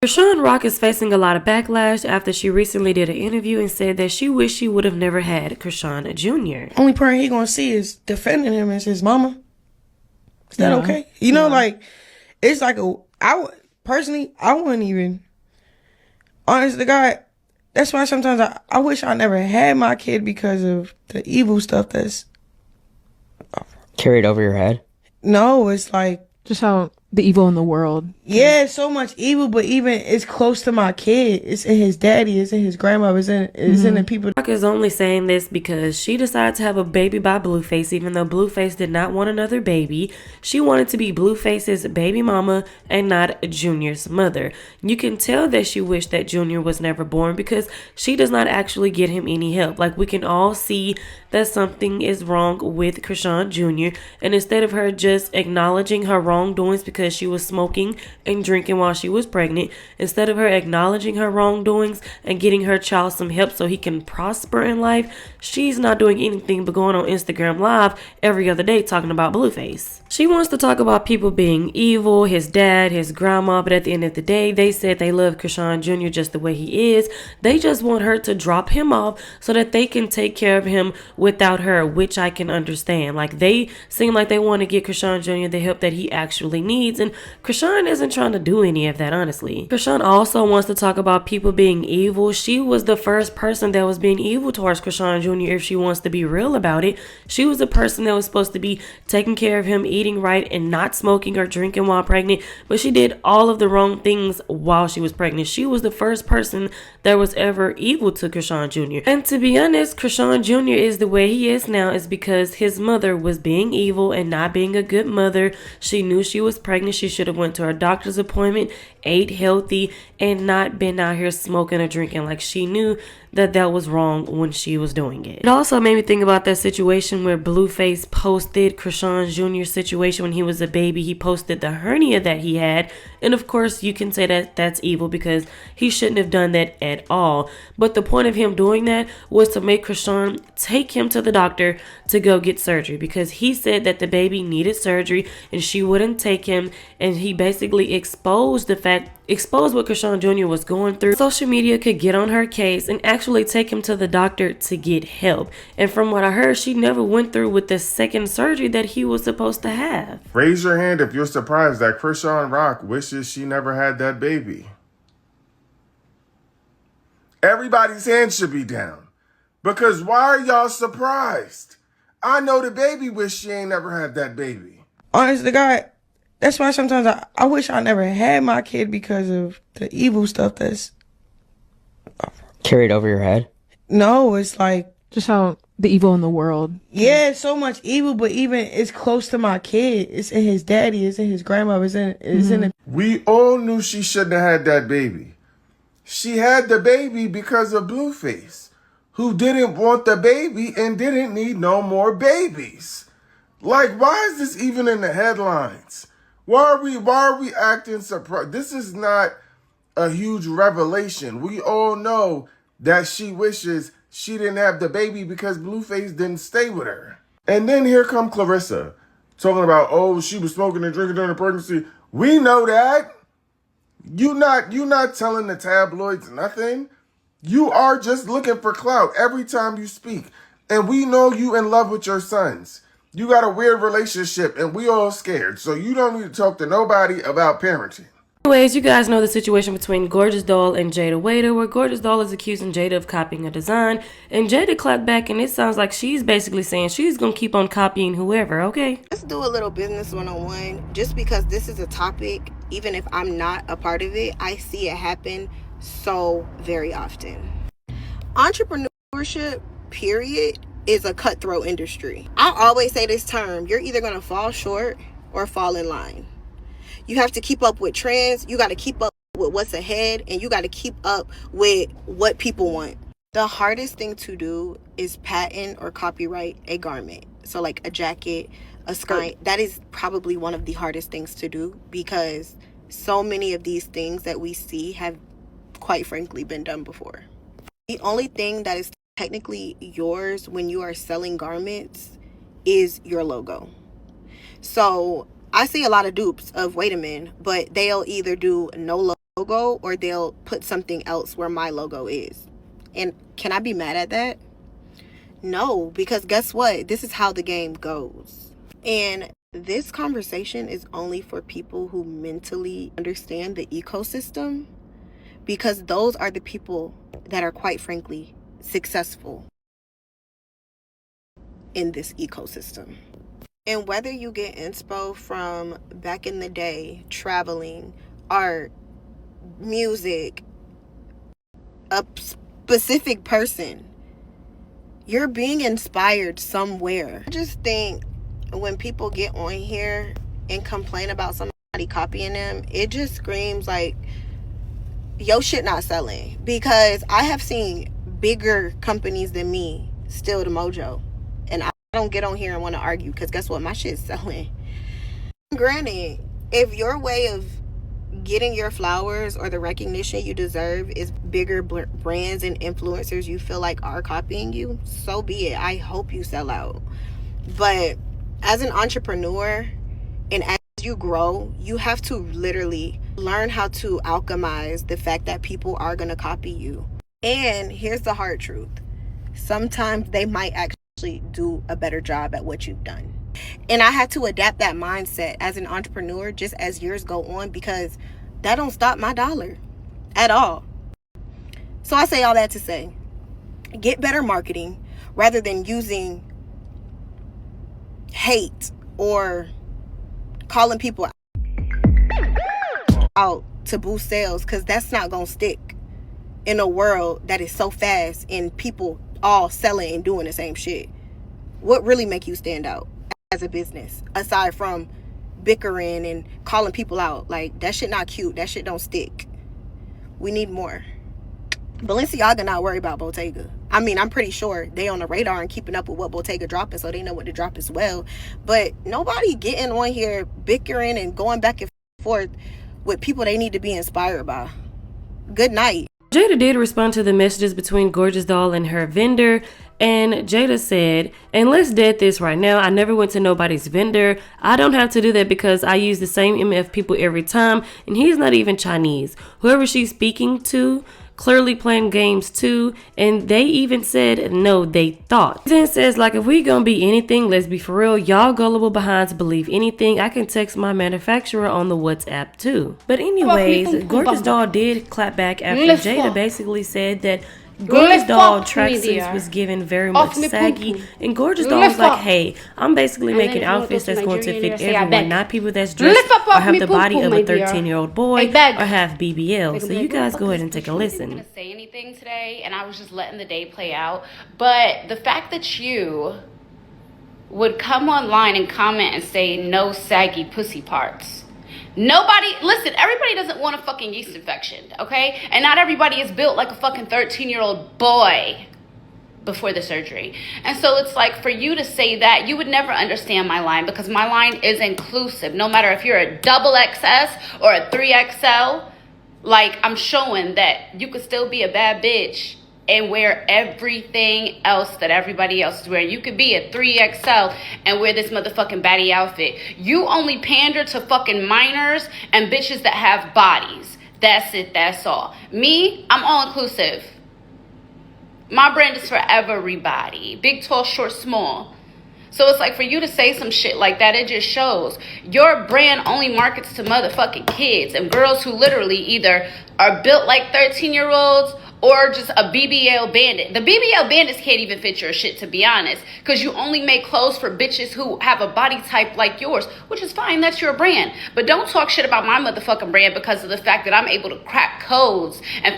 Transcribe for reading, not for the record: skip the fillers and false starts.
Krishan Rock is facing a lot of backlash after she recently did an interview and said that she wished she would have never had Krishan Jr. Only parent he gonna see is defending him as his mama. Is that okay? You know, like, it's like personally, I wouldn't even, honest to God, that's why sometimes I wish I never had my kid because of the evil stuff that's carried over your head. No, it's like, just how the evil in the world. Yeah, so much evil, but even it's close to my kid. It's in his daddy, it's in his grandma, it's in the people. Rock is only saying this because she decided to have a baby by Blueface, even though Blueface did not want another baby. She wanted to be Blueface's baby mama and not Junior's mother. You can tell that she wished that Junior was never born because she does not actually get him any help. Like, we can all see that something is wrong with Krishan Jr. And instead of her just acknowledging her wrongdoings because she was smoking and drinking while she was pregnant, instead of her acknowledging her wrongdoings and getting her child some help so he can prosper in life, she's not doing anything but going on Instagram Live every other day talking about Blueface. She wants to talk about people being evil, his dad, his grandma, but at the end of the day, they said they love Krishan Jr. just the way he is. They just want her to drop him off so that they can take care of him without her, which I can understand. Like, they seem like they want to get Krishan Jr. the help that he actually needs, and Krishan isn't trying to do any of that, honestly. Krishan also wants to talk about people being evil. She was the first person that was being evil towards Krishan Jr. if she wants to be real about it. She was the person that was supposed to be taking care of him, eating right, and not smoking or drinking while pregnant, but she did all of the wrong things while she was pregnant. She was the first person that was ever evil to Krishan Jr. And to be honest, Krishan Jr. is the way he is now is because his mother was being evil and not being a good mother. She knew she was pregnant. She should have went to her doctor's appointment, ate healthy, and not been out here smoking or drinking. Like, she knew that that was wrong when she was doing it. It also made me think about that situation where Blueface posted Krishan Jr.'s situation when he was a baby. He posted the hernia that he had, and of course you can say that that's evil because he shouldn't have done that at all. But the point of him doing that was to make Krishan take him to the doctor to go get surgery, because he said that the baby needed surgery and she wouldn't take him, and he basically exposed what Krishan Jr. was going through. Social media could get on her case and actually take him to the doctor to get help. And from what I heard, she never went through with the second surgery that he was supposed to have. Raise your hand if you're surprised that Krishan Rock wishes she never had that baby. Everybody's hand should be down. Because why are y'all surprised? I know the baby wish she ain't never had that baby. Honest to God, that's why sometimes I wish I never had my kid because of the evil stuff that's carried over your head. No, it's like, just how the evil in the world. Yeah, so much evil, but even it's close to my kid. It's in his daddy, it's in his grandma, it's in the. We all knew she shouldn't have had that baby. She had the baby because of Blueface, who didn't want the baby and didn't need no more babies. Like, why is this even in the headlines? Why are we acting surprised? This is not a huge revelation. We all know that she wishes she didn't have the baby because Blueface didn't stay with her. And then here come Clarissa talking about, oh, she was smoking and drinking during the pregnancy. We know that. You not telling the tabloids nothing. You are just looking for clout every time you speak. And we know you in love with your sons. You got a weird relationship and we all scared. So you don't need to talk to nobody about parenting. Anyways, you guys know the situation between Gorgeous Doll and Jada Waiter, where Gorgeous Doll is accusing Jada of copying a design, and Jada clapped back, and it sounds like she's basically saying she's gonna keep on copying whoever, okay? Let's do a little business 101. Just because this is a topic, even if I'm not a part of it, I see it happen so very often. Entrepreneurship, period, is a cutthroat industry. I always say this term, you're either gonna fall short or fall in line. You have to keep up with trends, you got to keep up with what's ahead, and you got to keep up with what people want. The hardest thing to do is patent or copyright a garment. So like a jacket, a skirt. That is probably one of the hardest things to do because so many of these things that we see have, quite frankly, been done before. The only thing that is technically yours when you are selling garments is your logo. So I see a lot of dupes of Wait a Minute, but they'll either do no logo, or they'll put something else where my logo is. And can I be mad at that? No, because guess what? This is how the game goes. And this conversation is only for people who mentally understand the ecosystem, because those are the people that are, quite frankly, successful in this ecosystem. And whether you get inspo from back in the day, traveling, art, music, a specific person, you're being inspired somewhere. I just think when people get on here and complain about somebody copying them, it just screams like, yo, shit not selling. Because I have seen bigger companies than me steal the mojo. And I don't get on here and want to argue, because guess what? My shit's selling. Granted, if your way of getting your flowers or the recognition you deserve is bigger brands and influencers you feel like are copying you, so be it. I hope you sell out. But as an entrepreneur, and as you grow, you have to literally learn how to alchemize the fact that people are going to copy you. And here's the hard truth. Sometimes they might actually do a better job at what you've done. And I had to adapt that mindset as an entrepreneur just as years go on, because that don't stop my dollar at all. So I say all that to say, get better marketing rather than using hate or calling people out to boost sales, because that's not going to stick in a world that is so fast and people all selling and doing the same shit. What really make you stand out as a business, aside from bickering and calling people out? Like, that shit not cute. That shit don't stick. We need more. Balenciaga not worried about Bottega. I mean, I'm pretty sure they on the radar and keeping up with what Bottega dropping, so they know what to drop as well. But nobody getting on here bickering and going back and forth with people they need to be inspired by. Good night. Jada did respond to the messages between Gorgeous Doll and her vendor, and Jada said, and let's dead this right now, I never went to nobody's vendor. I don't have to do that because I use the same MF people every time, and he's not even Chinese. Whoever she's speaking to clearly playing games too, and they even said no, they thought. Then says, like, if we gonna be anything, let's be for real. Y'all gullible behinds believe anything. I can text my manufacturer on the WhatsApp too. But anyways, Gorgeous Doll did clap back after Jada basically said that Gorgeous Doll tracksuits was given very much saggy, and Gorgeous Doll was like, hey, I'm basically making outfits that's going to fit everyone, not people that's dressed or have the body of a 13-year-old boy or have BBL. So you guys go ahead and take a listen. I didn't say anything today, and I was just letting the day play out. But the fact that you would come online and comment and say no saggy pussy parts. Nobody, listen, everybody doesn't want a fucking yeast infection, okay? And not everybody is built like a fucking 13-year-old boy before the surgery. And so it's like, for you to say that, you would never understand my line, because my line is inclusive. No matter if you're a double XS or a 3XL, like, I'm showing that you could still be a bad bitch and wear everything else that everybody else is wearing. You could be a 3XL and wear this motherfucking baddie outfit. You only pander to fucking minors and bitches that have bodies. That's it, that's all. Me, I'm all inclusive. My brand is for everybody. Big, tall, short, small. So it's like, for you to say some shit like that, it just shows your brand only markets to motherfucking kids and girls who literally either are built like 13-year-olds or just a BBL bandit. The BBL bandits can't even fit your shit, to be honest, because you only make clothes for bitches who have a body type like yours, which is fine. That's your brand. But don't talk shit about my motherfucking brand because of the fact that I'm able to crack codes and